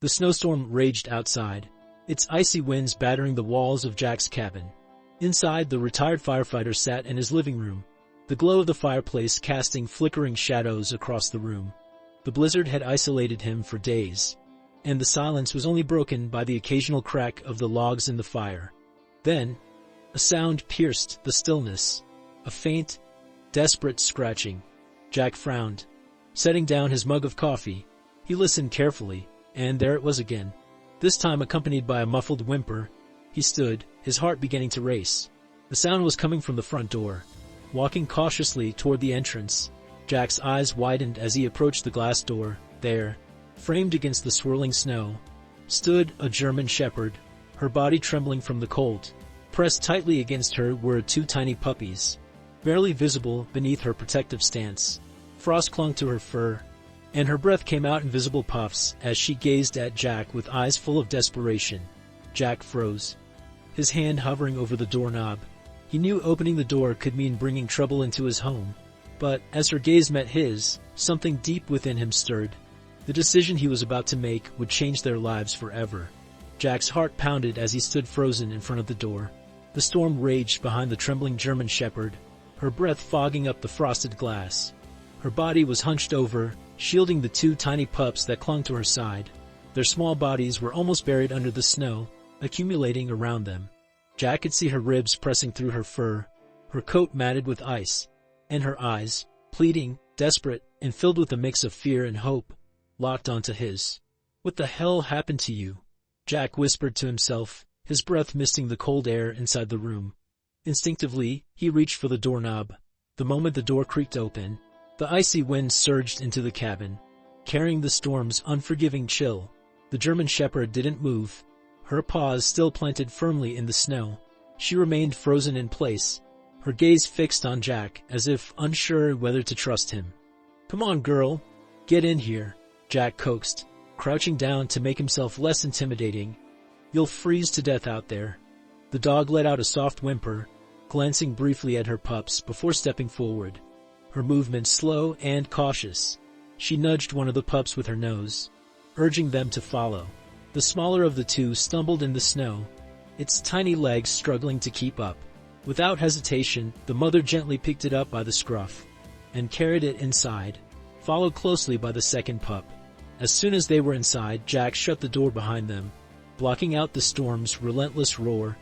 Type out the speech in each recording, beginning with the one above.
The snowstorm raged outside, its icy winds battering the walls of Jack's cabin. Inside, the retired firefighter sat in his living room, the glow of the fireplace casting flickering shadows across the room. The blizzard had isolated him for days, and the silence was only broken by the occasional crack of the logs in the fire. Then, a sound pierced the stillness, a faint, desperate scratching. Jack frowned. Setting down his mug of coffee, he listened carefully, and there it was again. This time accompanied by a muffled whimper. He stood, his heart beginning to race. The sound was coming from the front door. Walking cautiously toward the entrance, Jack's eyes widened as he approached the glass door. There, framed against the swirling snow, stood a German shepherd, her body trembling from the cold. Pressed tightly against her were two tiny puppies, barely visible beneath her protective stance. Frost clung to her fur, and her breath came out in visible puffs as she gazed at Jack with eyes full of desperation. Jack froze, his hand hovering over the doorknob. He knew opening the door could mean bringing trouble into his home, but as her gaze met his, something deep within him stirred. The decision he was about to make would change their lives forever. Jack's heart pounded as he stood frozen in front of the door. The storm raged behind the trembling German shepherd, her breath fogging up the frosted glass. Her body was hunched over, shielding the two tiny pups that clung to her side. Their small bodies were almost buried under the snow, accumulating around them. Jack could see her ribs pressing through her fur, her coat matted with ice, and her eyes, pleading, desperate, and filled with a mix of fear and hope, locked onto his. "What the hell happened to you?" Jack whispered to himself, his breath misting the cold air inside the room. Instinctively, he reached for the doorknob. The moment the door creaked open, the icy wind surged into the cabin, carrying the storm's unforgiving chill. The German shepherd didn't move, her paws still planted firmly in the snow. She remained frozen in place, her gaze fixed on Jack as if unsure whether to trust him. "Come on, girl. Get in here," Jack coaxed, crouching down to make himself less intimidating. "You'll freeze to death out there." The dog let out a soft whimper, glancing briefly at her pups before stepping forward, her movements slow and cautious. She nudged one of the pups with her nose, urging them to follow. The smaller of the two stumbled in the snow, its tiny legs struggling to keep up. Without hesitation, the mother gently picked it up by the scruff and carried it inside, followed closely by the second pup. As soon as they were inside, Jack shut the door behind them, blocking out the storm's relentless roar.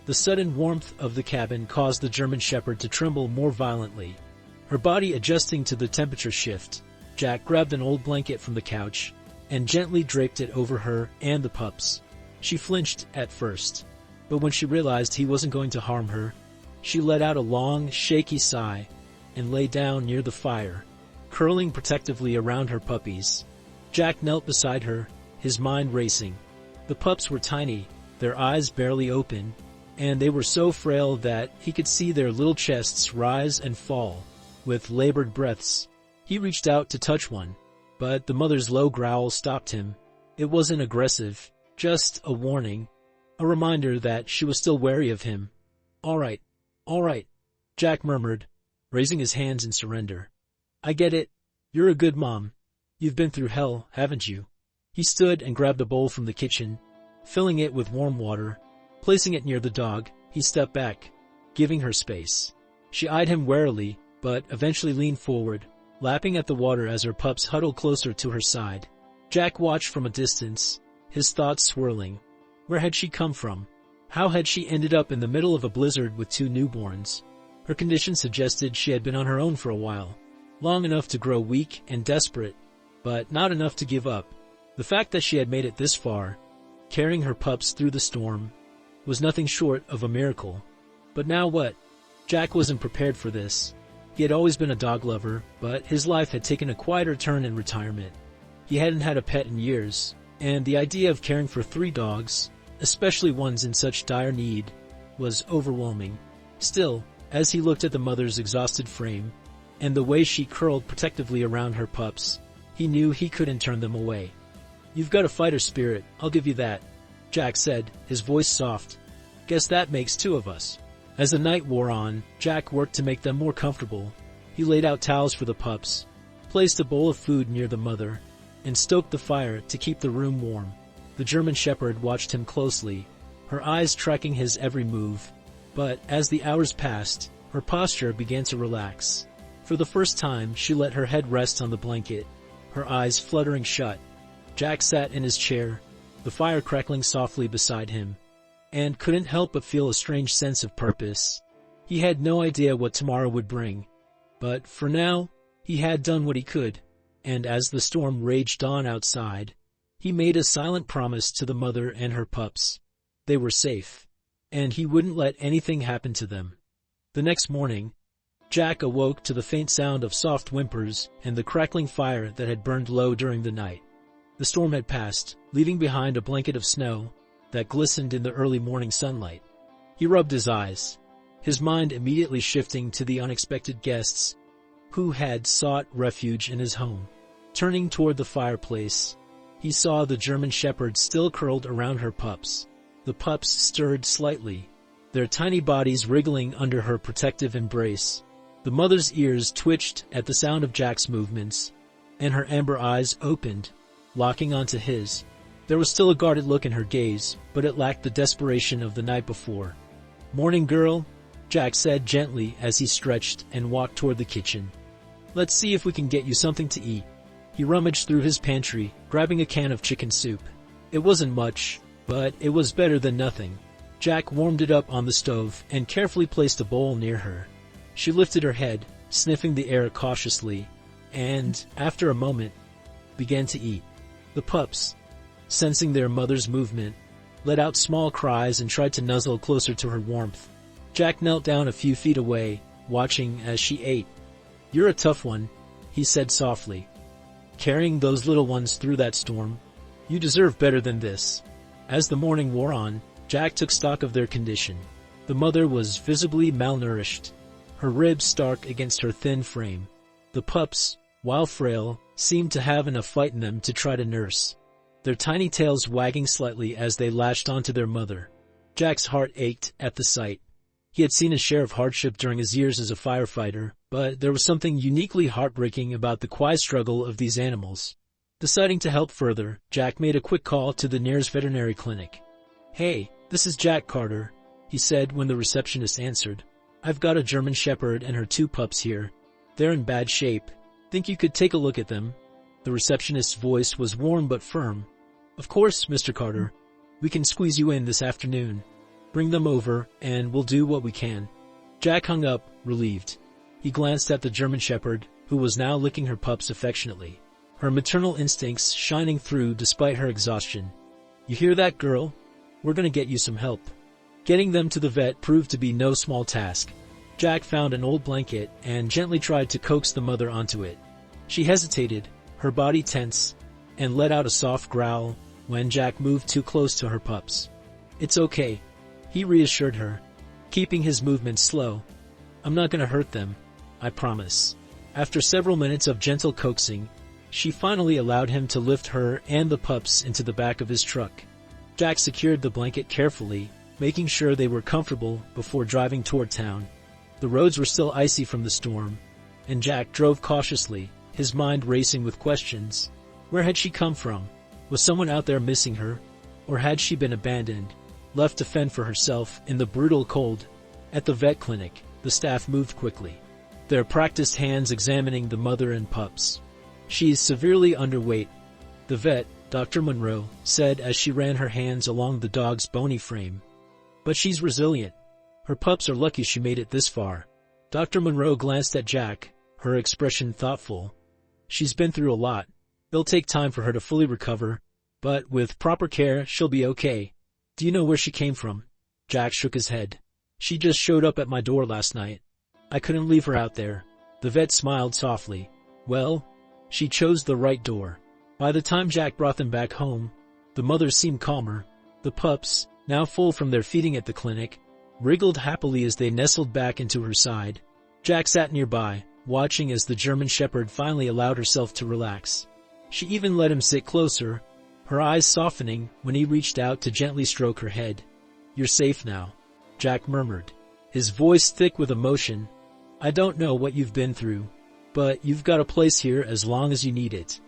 The sudden warmth of the cabin caused the German shepherd to tremble more violently, her body adjusting to the temperature shift. Jack grabbed an old blanket from the couch and gently draped it over her and the pups. She flinched at first, but when she realized he wasn't going to harm her, she let out a long, shaky sigh and lay down near the fire, curling protectively around her puppies. Jack knelt beside her, his mind racing. The pups were tiny, their eyes barely open, and they were so frail that he could see their little chests rise and fall with labored breaths. He reached out to touch one, but the mother's low growl stopped him. It wasn't aggressive, just a warning, a reminder that she was still wary of him. All right, Jack murmured, raising his hands in surrender. "I get it. You're a good mom. You've been through hell, haven't you?" He stood and grabbed a bowl from the kitchen, filling it with warm water. Placing it near the dog, he stepped back, giving her space. She eyed him warily, but eventually leaned forward, lapping at the water as her pups huddled closer to her side. Jack watched from a distance, his thoughts swirling. Where had she come from? How had she ended up in the middle of a blizzard with two newborns? Her condition suggested she had been on her own for a while, long enough to grow weak and desperate, but not enough to give up. The fact that she had made it this far, carrying her pups through the storm, was nothing short of a miracle. But now what? Jack wasn't prepared for this. He had always been a dog lover, but his life had taken a quieter turn in retirement. He hadn't had a pet in years, and the idea of caring for 3 dogs, especially ones in such dire need, was overwhelming. Still, as he looked at the mother's exhausted frame, and the way she curled protectively around her pups, he knew he couldn't turn them away. "You've got a fighter spirit, I'll give you that," Jack said, his voice soft. "Guess that makes 2 of us." As the night wore on, Jack worked to make them more comfortable. He laid out towels for the pups, placed a bowl of food near the mother, and stoked the fire to keep the room warm. The German Shepherd watched him closely, her eyes tracking his every move. But as the hours passed, her posture began to relax. For the first time, she let her head rest on the blanket, her eyes fluttering shut. Jack sat in his chair, the fire crackling softly beside him, and couldn't help but feel a strange sense of purpose. He had no idea what tomorrow would bring, but for now, he had done what he could, and as the storm raged on outside, he made a silent promise to the mother and her pups. They were safe, and he wouldn't let anything happen to them. The next morning, Jack awoke to the faint sound of soft whimpers and the crackling fire that had burned low during the night. The storm had passed, leaving behind a blanket of snow that glistened in the early morning sunlight. He rubbed his eyes, his mind immediately shifting to the unexpected guests who had sought refuge in his home. Turning toward the fireplace, he saw the German Shepherd still curled around her pups. The pups stirred slightly, their tiny bodies wriggling under her protective embrace. The mother's ears twitched at the sound of Jack's movements, and her amber eyes opened, locking onto his. There was still a guarded look in her gaze, but it lacked the desperation of the night before. "Morning, girl," Jack said gently as he stretched and walked toward the kitchen. "Let's see if we can get you something to eat." He rummaged through his pantry, grabbing a can of chicken soup. It wasn't much, but it was better than nothing. Jack warmed it up on the stove and carefully placed a bowl near her. She lifted her head, sniffing the air cautiously, and, after a moment, began to eat. The pups, sensing their mother's movement, let out small cries and tried to nuzzle closer to her warmth. Jack knelt down a few feet away, watching as she ate. "You're a tough one," he said softly. "Carrying those little ones through that storm. You deserve better than this." As the morning wore on, Jack took stock of their condition. The mother was visibly malnourished, her ribs stark against her thin frame. The pups, while frail, seemed to have enough fight in them to try to nurse, their tiny tails wagging slightly as they latched onto their mother. Jack's heart ached at the sight. He had seen his share of hardship during his years as a firefighter, but there was something uniquely heartbreaking about the quiet struggle of these animals. Deciding to help further, Jack made a quick call to the nearest veterinary clinic. "Hey, this is Jack Carter," he said when the receptionist answered. "I've got a German Shepherd and her 2 pups here. They're in bad shape. Think you could take a look at them?" The receptionist's voice was warm but firm. "Of course, Mr. Carter. We can squeeze you in this afternoon. Bring them over, and we'll do what we can." Jack hung up, relieved. He glanced at the German Shepherd, who was now licking her pups affectionately, her maternal instincts shining through despite her exhaustion. "You hear that, girl? We're gonna get you some help." Getting them to the vet proved to be no small task. Jack found an old blanket and gently tried to coax the mother onto it. She hesitated, her body tense, and let out a soft growl when Jack moved too close to her pups. "It's okay," he reassured her, keeping his movements slow. "I'm not gonna hurt them, I promise." After several minutes of gentle coaxing, she finally allowed him to lift her and the pups into the back of his truck. Jack secured the blanket carefully, making sure they were comfortable before driving toward town. The roads were still icy from the storm, and Jack drove cautiously, his mind racing with questions. Where had she come from? Was someone out there missing her? Or had she been abandoned, left to fend for herself in the brutal cold? At the vet clinic, the staff moved quickly, their practiced hands examining the mother and pups. "She's severely underweight," the vet, Dr. Monroe, said as she ran her hands along the dog's bony frame. "But she's resilient. Her pups are lucky she made it this far." Dr. Monroe glanced at Jack, her expression thoughtful. "She's been through a lot. It'll take time for her to fully recover, but with proper care, she'll be okay." "Do you know where she came from?" Jack shook his head. "She just showed up at my door last night. I couldn't leave her out there." The vet smiled softly. "Well, she chose the right door." By the time Jack brought them back home, the mother seemed calmer. The pups, now full from their feeding at the clinic, wriggled happily as they nestled back into her side. Jack sat nearby, watching as the German Shepherd finally allowed herself to relax. She even let him sit closer, her eyes softening when he reached out to gently stroke her head. "You're safe now," Jack murmured, his voice thick with emotion. "I don't know what you've been through, but you've got a place here as long as you need it."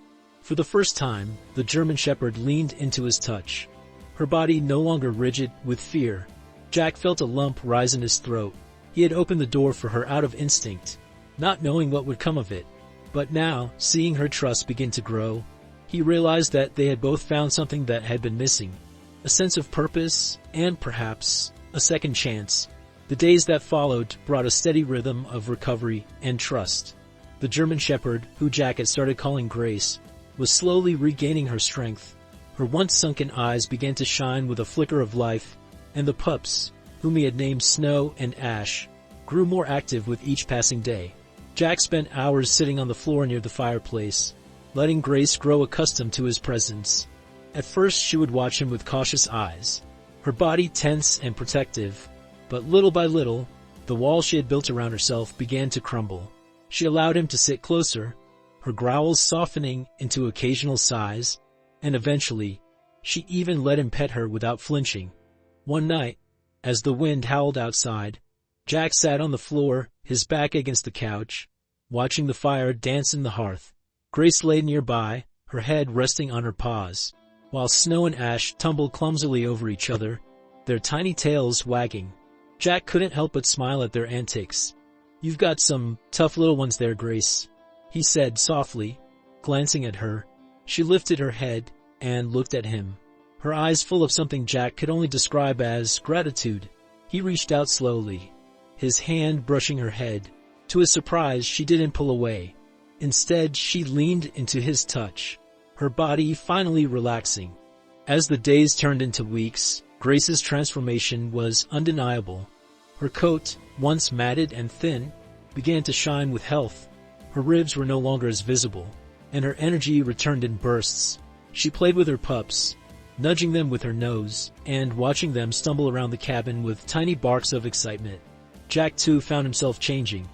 For the first time, the German Shepherd leaned into his touch. Her body no longer rigid with fear. Jack felt a lump rise in his throat. He had opened the door for her out of instinct, not knowing what would come of it. But now, seeing her trust begin to grow, he realized that they had both found something that had been missing. A sense of purpose, and perhaps a second chance. The days that followed brought a steady rhythm of recovery and trust. The German Shepherd, who Jack had started calling Grace, was slowly regaining her strength. Her once sunken eyes began to shine with a flicker of life, and the pups, whom he had named Snow and Ash, grew more active with each passing day. Jack spent hours sitting on the floor near the fireplace, letting Grace grow accustomed to his presence. At first she would watch him with cautious eyes, her body tense and protective, but little by little, the wall she had built around herself began to crumble. She allowed him to sit closer, her growls softening into occasional sighs, and eventually, she even let him pet her without flinching. One night, as the wind howled outside, Jack sat on the floor, his back against the couch, watching the fire dance in the hearth. Grace lay nearby, her head resting on her paws, while Snow and Ash tumbled clumsily over each other, their tiny tails wagging. Jack couldn't help but smile at their antics. "You've got some tough little ones there, Grace," he said softly, glancing at her. She lifted her head and looked at him, her eyes full of something Jack could only describe as gratitude. He reached out slowly, his hand brushing her head. To his surprise, she didn't pull away. Instead, she leaned into his touch, her body finally relaxing. As the days turned into weeks, Grace's transformation was undeniable. Her coat, once matted and thin, began to shine with health. Her ribs were no longer as visible, and her energy returned in bursts. She played with her pups, nudging them with her nose, and watching them stumble around the cabin with tiny barks of excitement. Jack, too, found himself changing.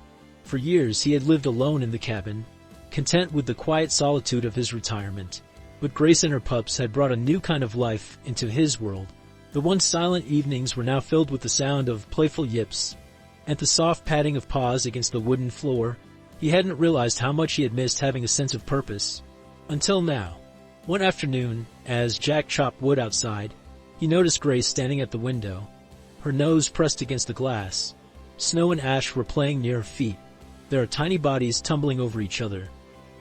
For years he had lived alone in the cabin, content with the quiet solitude of his retirement. But Grace and her pups had brought a new kind of life into his world. The once silent evenings were now filled with the sound of playful yips, and the soft patting of paws against the wooden floor. He hadn't realized how much he had missed having a sense of purpose. Until now. One afternoon, as Jack chopped wood outside, he noticed Grace standing at the window, her nose pressed against the glass. Snow and Ash were playing near her feet, their tiny bodies tumbling over each other.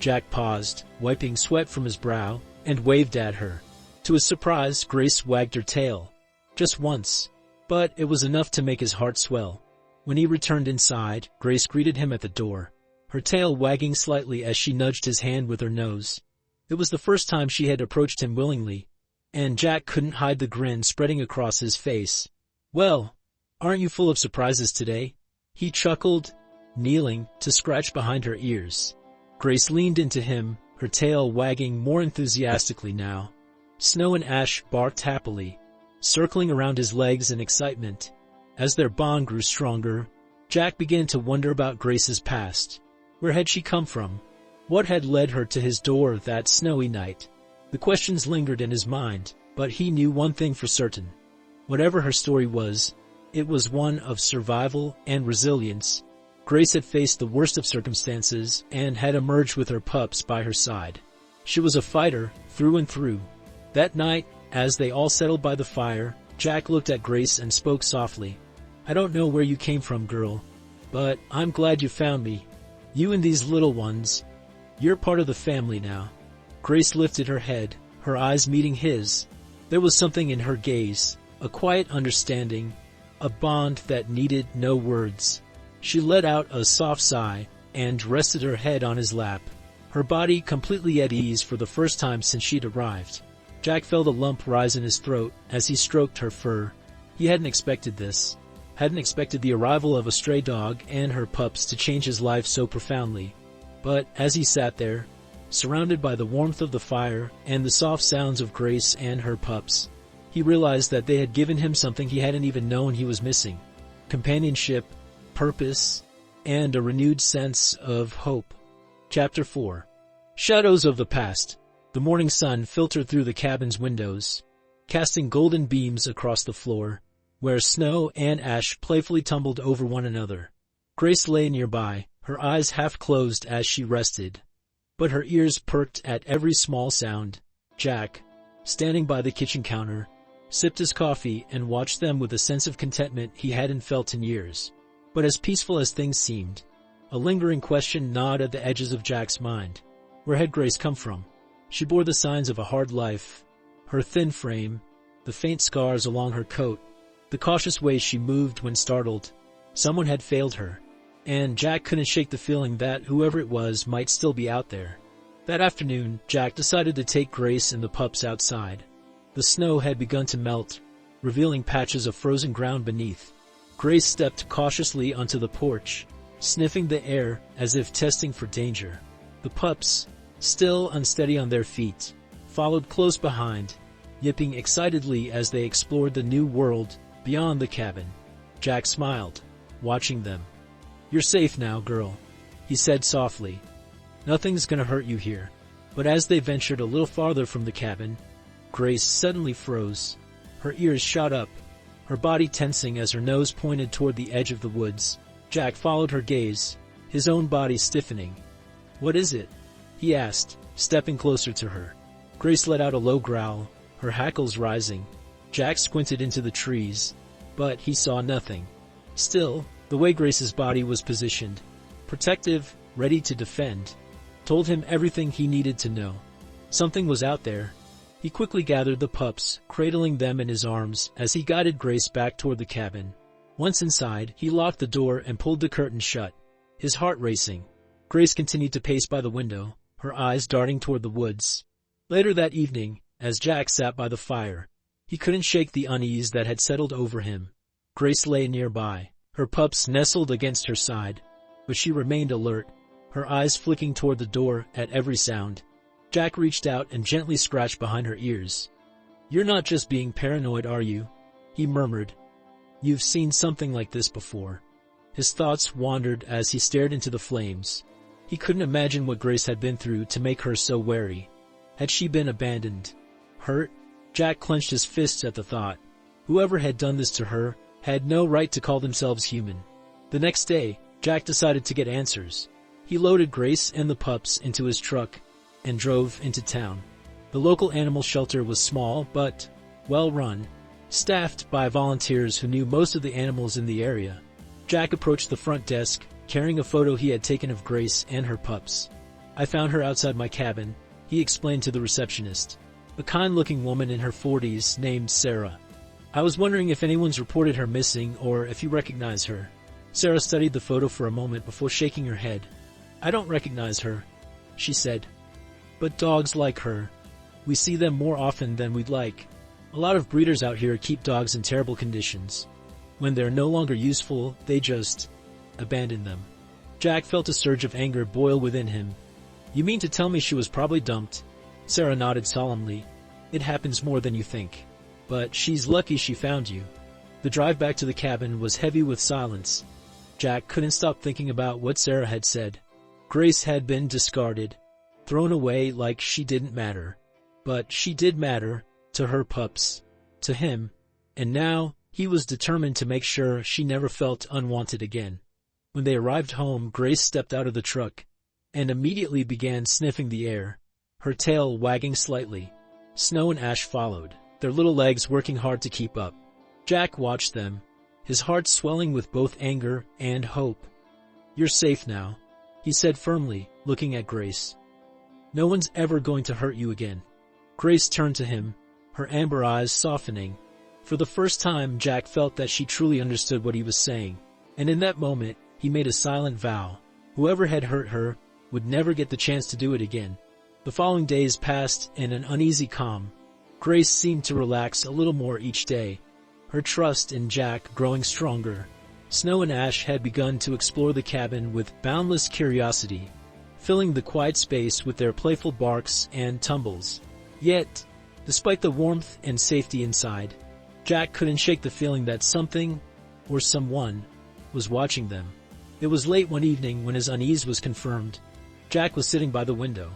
Jack paused, wiping sweat from his brow, and waved at her. To his surprise, Grace wagged her tail. Just once, but it was enough to make his heart swell. When he returned inside, Grace greeted him at the door, her tail wagging slightly as she nudged his hand with her nose. It was the first time she had approached him willingly, and Jack couldn't hide the grin spreading across his face. "Well, aren't you full of surprises today?" he chuckled, kneeling to scratch behind her ears. Grace leaned into him, her tail wagging more enthusiastically now. Snow and Ash barked happily, circling around his legs in excitement. As their bond grew stronger, Jack began to wonder about Grace's past. Where had she come from? What had led her to his door that snowy night? The questions lingered in his mind, but he knew one thing for certain. Whatever her story was, it was one of survival and resilience. Grace had faced the worst of circumstances and had emerged with her pups by her side. She was a fighter through and through. That night, as they all settled by the fire, Jack looked at Grace and spoke softly. "I don't know where you came from, girl, but I'm glad you found me. You and these little ones, you're part of the family now." Grace lifted her head, her eyes meeting his. There was something in her gaze, a quiet understanding, a bond that needed no words. She let out a soft sigh and rested her head on his lap, her body completely at ease for the first time since she'd arrived. Jack felt a lump rise in his throat as he stroked her fur. He hadn't expected this, hadn't expected the arrival of a stray dog and her pups to change his life so profoundly. But as he sat there, surrounded by the warmth of the fire and the soft sounds of Grace and her pups, he realized that they had given him something he hadn't even known he was missing: companionship, purpose, and a renewed sense of hope. Chapter 4. Shadows of the Past. The morning sun filtered through the cabin's windows, casting golden beams across the floor, where Snow and Ash playfully tumbled over one another. Grace lay nearby, her eyes half closed as she rested, but her ears perked at every small sound. Jack, standing by the kitchen counter, sipped his coffee and watched them with a sense of contentment he hadn't felt in years. But as peaceful as things seemed, a lingering question gnawed at the edges of Jack's mind. Where had Grace come from? She bore the signs of a hard life. Her thin frame, the faint scars along her coat, the cautious way she moved when startled. Someone had failed her, and Jack couldn't shake the feeling that whoever it was might still be out there. That afternoon, Jack decided to take Grace and the pups outside. The snow had begun to melt, revealing patches of frozen ground beneath. Grace stepped cautiously onto the porch, sniffing the air as if testing for danger. The pups, still unsteady on their feet, followed close behind, yipping excitedly as they explored the new world beyond the cabin. Jack smiled, watching them. "You're safe now, girl," he said softly. "Nothing's gonna hurt you here." But as they ventured a little farther from the cabin, Grace suddenly froze. Her ears shot up, her body tensing as her nose pointed toward the edge of the woods. Jack followed her gaze, his own body stiffening. "What is it?" he asked, stepping closer to her. Grace let out a low growl, her hackles rising. Jack squinted into the trees, but he saw nothing. Still, the way Grace's body was positioned, protective, ready to defend, told him everything he needed to know. Something was out there. He quickly gathered the pups, cradling them in his arms as he guided Grace back toward the cabin. Once inside, he locked the door and pulled the curtain shut, his heart racing. Grace continued to pace by the window, her eyes darting toward the woods. Later that evening, as Jack sat by the fire, he couldn't shake the unease that had settled over him. Grace lay nearby, her pups nestled against her side, but she remained alert, her eyes flicking toward the door at every sound. Jack reached out and gently scratched behind her ears. "You're not just being paranoid, are you?" he murmured. "You've seen something like this before." His thoughts wandered as he stared into the flames. He couldn't imagine what Grace had been through to make her so wary. Had she been abandoned? Hurt? Jack clenched his fists at the thought. Whoever had done this to her had no right to call themselves human. The next day, Jack decided to get answers. He loaded Grace and the pups into his truck and drove into town. The local animal shelter was small but well-run, staffed by volunteers who knew most of the animals in the area. Jack approached the front desk, carrying a photo he had taken of Grace and her pups. "I found her outside my cabin," he explained to the receptionist, a kind-looking woman in her 40s named Sarah. "I was wondering if anyone's reported her missing or if you recognize her." Sarah studied the photo for a moment before shaking her head. "I don't recognize her," she said. "But dogs like her. We see them more often than we'd like. A lot of breeders out here keep dogs in terrible conditions. When they're no longer useful, they just abandon them." Jack felt a surge of anger boil within him. "You mean to tell me she was probably dumped?" Sarah nodded solemnly. "It happens more than you think. But she's lucky she found you." The drive back to the cabin was heavy with silence. Jack couldn't stop thinking about what Sarah had said. Grace had been discarded, thrown away like she didn't matter. But she did matter, to her pups, to him, and now he was determined to make sure she never felt unwanted again. When they arrived home, Grace stepped out of the truck and immediately began sniffing the air, her tail wagging slightly. Snow and Ash followed, their little legs working hard to keep up. Jack watched them, his heart swelling with both anger and hope. "You're safe now," he said firmly, looking at Grace. "No one's ever going to hurt you again." Grace turned to him, her amber eyes softening. For the first time, Jack felt that she truly understood what he was saying, and in that moment, he made a silent vow. Whoever had hurt her would never get the chance to do it again. The following days passed in an uneasy calm. Grace seemed to relax a little more each day, her trust in Jack growing stronger. Snow and Ash had begun to explore the cabin with boundless curiosity, filling the quiet space with their playful barks and tumbles. Yet, despite the warmth and safety inside, Jack couldn't shake the feeling that something, or someone, was watching them. It was late one evening when his unease was confirmed. Jack was sitting by the window,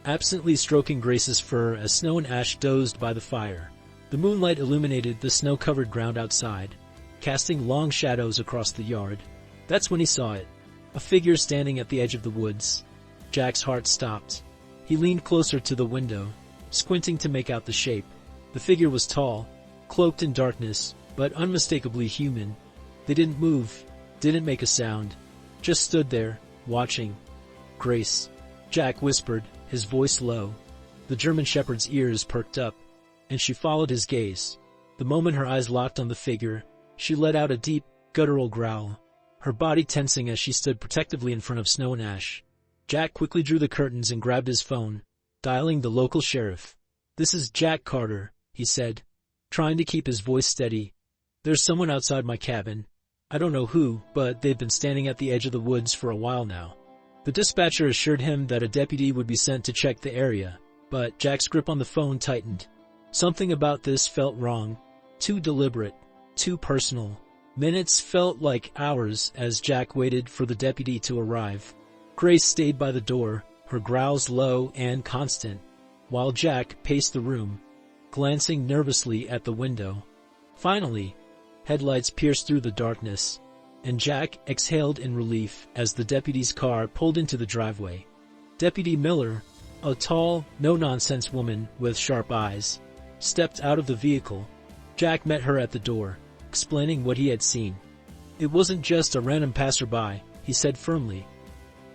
absently stroking Grace's fur as Snow and Ash dozed by the fire. The moonlight illuminated the snow-covered ground outside, casting long shadows across the yard. That's when he saw it, a figure standing at the edge of the woods. Jack's heart stopped. He leaned closer to the window, squinting to make out the shape. The figure was tall, cloaked in darkness, but unmistakably human. They didn't move, didn't make a sound, just stood there, watching. "Grace," Jack whispered, his voice low. The German shepherd's ears perked up, and she followed his gaze. The moment her eyes locked on the figure, she let out a deep, guttural growl, her body tensing as she stood protectively in front of Snow and Ash. Jack quickly drew the curtains and grabbed his phone, dialing the local sheriff. "This is Jack Carter," he said, trying to keep his voice steady. "There's someone outside my cabin. I don't know who, but they've been standing at the edge of the woods for a while now." The dispatcher assured him that a deputy would be sent to check the area, but Jack's grip on the phone tightened. Something about this felt wrong, too deliberate, too personal. Minutes felt like hours as Jack waited for the deputy to arrive. Grace stayed by the door, her growls low and constant, while Jack paced the room, glancing nervously at the window. Finally, headlights pierced through the darkness, and Jack exhaled in relief as the deputy's car pulled into the driveway. Deputy Miller, a tall, no-nonsense woman with sharp eyes, stepped out of the vehicle. Jack met her at the door, explaining what he had seen. "It wasn't just a random passerby," he said firmly.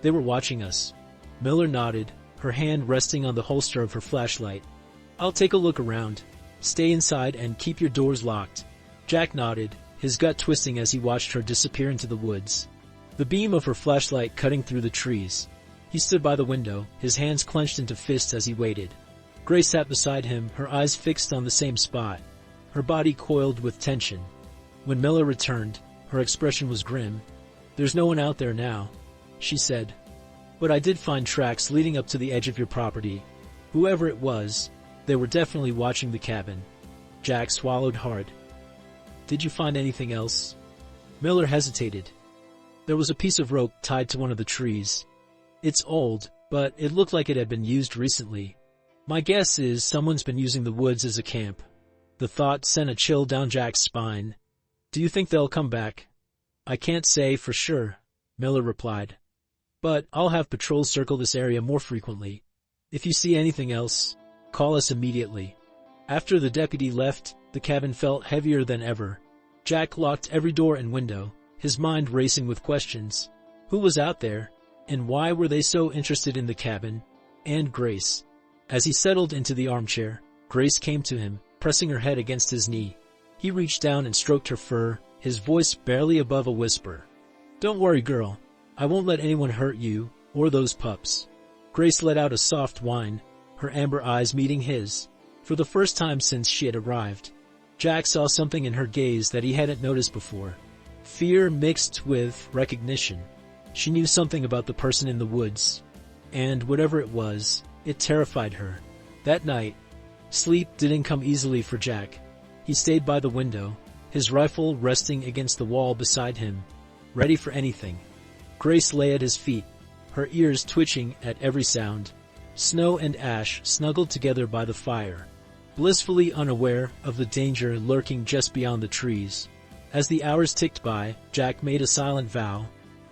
"They were watching us." Miller nodded, her hand resting on the holster of her flashlight. "I'll take a look around. Stay inside and keep your doors locked." Jack nodded, his gut twisting as he watched her disappear into the woods, the beam of her flashlight cutting through the trees. He stood by the window, his hands clenched into fists as he waited. Grace sat beside him, her eyes fixed on the same spot, her body coiled with tension. When Miller returned, her expression was grim. "There's no one out there now," she said. "But I did find tracks leading up to the edge of your property. Whoever it was, they were definitely watching the cabin." Jack swallowed hard. "Did you find anything else?" Miller hesitated. "There was a piece of rope tied to one of the trees. It's old, but it looked like it had been used recently. My guess is someone's been using the woods as a camp." The thought sent a chill down Jack's spine. "Do you think they'll come back?" "I can't say for sure," Miller replied. "But I'll have patrols circle this area more frequently. If you see anything else, call us immediately." After the deputy left, the cabin felt heavier than ever. Jack locked every door and window, his mind racing with questions. Who was out there? And why were they so interested in the cabin? And Grace. As he settled into the armchair, Grace came to him, pressing her head against his knee. He reached down and stroked her fur, his voice barely above a whisper. "Don't worry, girl. I won't let anyone hurt you, or those pups." Grace let out a soft whine, her amber eyes meeting his. For the first time since she had arrived, Jack saw something in her gaze that he hadn't noticed before. Fear mixed with recognition. She knew something about the person in the woods, and whatever it was, it terrified her. That night, sleep didn't come easily for Jack. He stayed by the window, his rifle resting against the wall beside him, ready for anything. Grace lay at his feet, her ears twitching at every sound. Snow and Ash snuggled together by the fire, blissfully unaware of the danger lurking just beyond the trees. As the hours ticked by, Jack made a silent vow.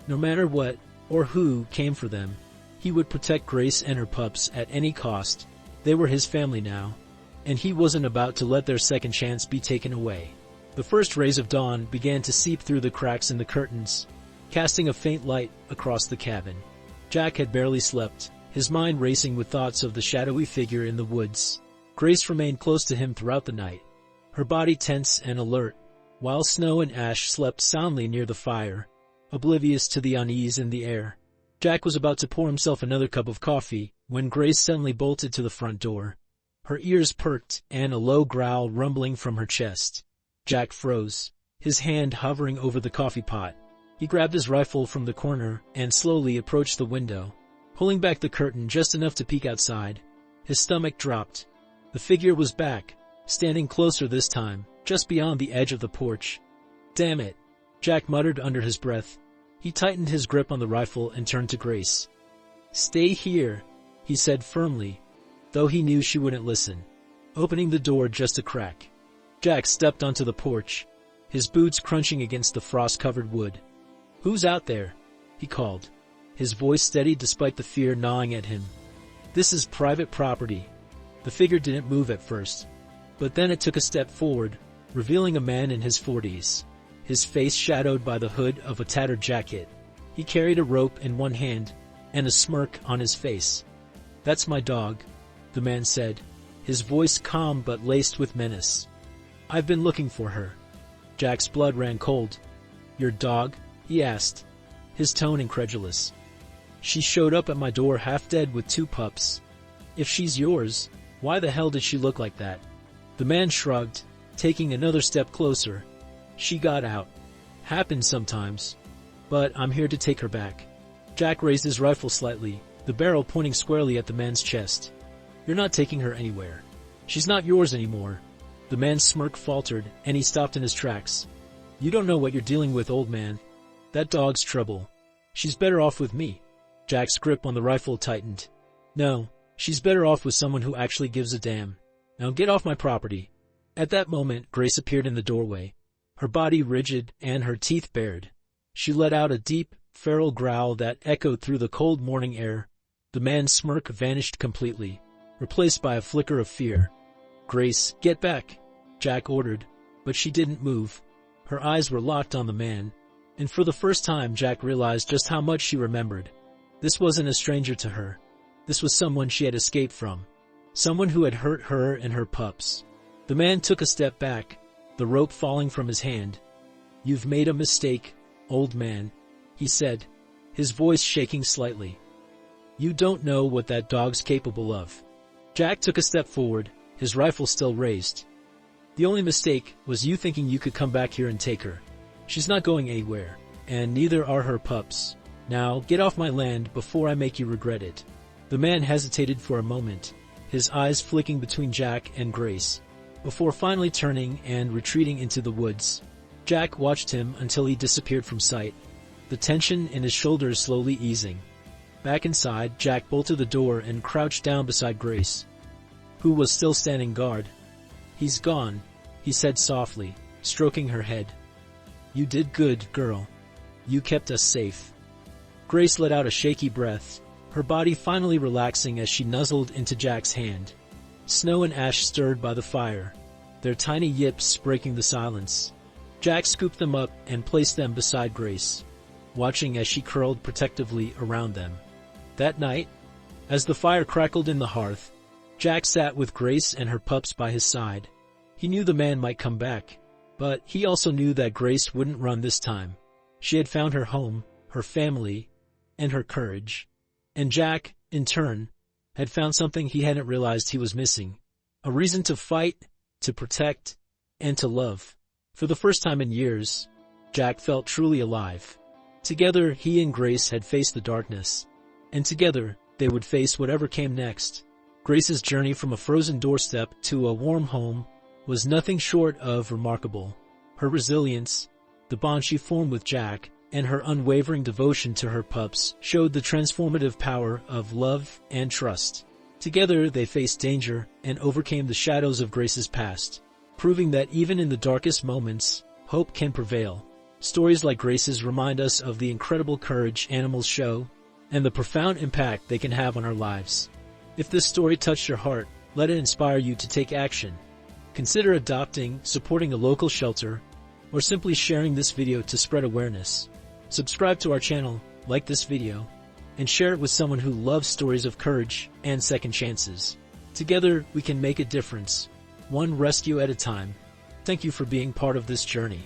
No matter what or who came for them, he would protect Grace and her pups at any cost. They were his family now, and he wasn't about to let their second chance be taken away. The first rays of dawn began to seep through the cracks in the curtains, casting a faint light across the cabin. Jack had barely slept, his mind racing with thoughts of the shadowy figure in the woods. Grace remained close to him throughout the night, her body tense and alert, while Snow and Ash slept soundly near the fire, oblivious to the unease in the air. Jack was about to pour himself another cup of coffee when Grace suddenly bolted to the front door. Her ears perked and a low growl rumbling from her chest. Jack froze, his hand hovering over the coffee pot. He grabbed his rifle from the corner and slowly approached the window, pulling back the curtain just enough to peek outside. His stomach dropped. The figure was back, standing closer this time, just beyond the edge of the porch. "Damn it," Jack muttered under his breath. He tightened his grip on the rifle and turned to Grace. "Stay here," he said firmly, though he knew she wouldn't listen, opening the door just a crack. Jack stepped onto the porch, his boots crunching against the frost-covered wood. "Who's out there?" he called, his voice steady despite the fear gnawing at him. "This is private property." The figure didn't move at first, but then it took a step forward, revealing a man in his 40s, his face shadowed by the hood of a tattered jacket. He carried a rope in one hand and a smirk on his face. "That's my dog," the man said, his voice calm but laced with menace. "I've been looking for her." Jack's blood ran cold. "Your dog?" he asked, his tone incredulous. "She showed up at my door half dead with 2 pups. If she's yours, why the hell did she look like that?" The man shrugged, taking another step closer. "She got out. Happens sometimes. But I'm here to take her back." Jack raised his rifle slightly, the barrel pointing squarely at the man's chest. "You're not taking her anywhere. She's not yours anymore." The man's smirk faltered, and he stopped in his tracks. "You don't know what you're dealing with, old man. That dog's trouble. She's better off with me." Jack's grip on the rifle tightened. "No, she's better off with someone who actually gives a damn. Now get off my property." At that moment, Grace appeared in the doorway, her body rigid and her teeth bared. She let out a deep, feral growl that echoed through the cold morning air. The man's smirk vanished completely, replaced by a flicker of fear. "Grace, get back," Jack ordered, but she didn't move. Her eyes were locked on the man, and for the first time Jack realized just how much she remembered. This wasn't a stranger to her. This was someone she had escaped from, someone who had hurt her and her pups. The man took a step back, the rope falling from his hand. "You've made a mistake, old man," he said, his voice shaking slightly. "You don't know what that dog's capable of." Jack took a step forward, his rifle still raised. "The only mistake was you thinking you could come back here and take her. She's not going anywhere, and neither are her pups. Now get off my land before I make you regret it." The man hesitated for a moment, his eyes flicking between Jack and Grace, before finally turning and retreating into the woods. Jack watched him until he disappeared from sight, the tension in his shoulders slowly easing. Back inside, Jack bolted the door and crouched down beside Grace, who was still standing guard. "He's gone," he said softly, stroking her head. "You did good, girl. You kept us safe." Grace let out a shaky breath, her body finally relaxing as she nuzzled into Jack's hand. Snow and ash stirred by the fire, their tiny yips breaking the silence. Jack scooped them up and placed them beside Grace, watching as she curled protectively around them. That night, as the fire crackled in the hearth, Jack sat with Grace and her pups by his side. He knew the man might come back, but he also knew that Grace wouldn't run this time. She had found her home, her family, and her courage. And Jack, in turn, had found something he hadn't realized he was missing. A reason to fight, to protect, and to love. For the first time in years, Jack felt truly alive. Together, he and Grace had faced the darkness, and together, they would face whatever came next. Grace's journey from a frozen doorstep to a warm home was nothing short of remarkable. Her resilience, the bond she formed with Jack, and her unwavering devotion to her pups showed the transformative power of love and trust. Together, they faced danger and overcame the shadows of Grace's past, proving that even in the darkest moments, hope can prevail. Stories like Grace's remind us of the incredible courage animals show and the profound impact they can have on our lives. If this story touched your heart, let it inspire you to take action. Consider adopting, supporting a local shelter, or simply sharing this video to spread awareness. Subscribe to our channel, like this video, and share it with someone who loves stories of courage and second chances. Together, we can make a difference, one rescue at a time. Thank you for being part of this journey.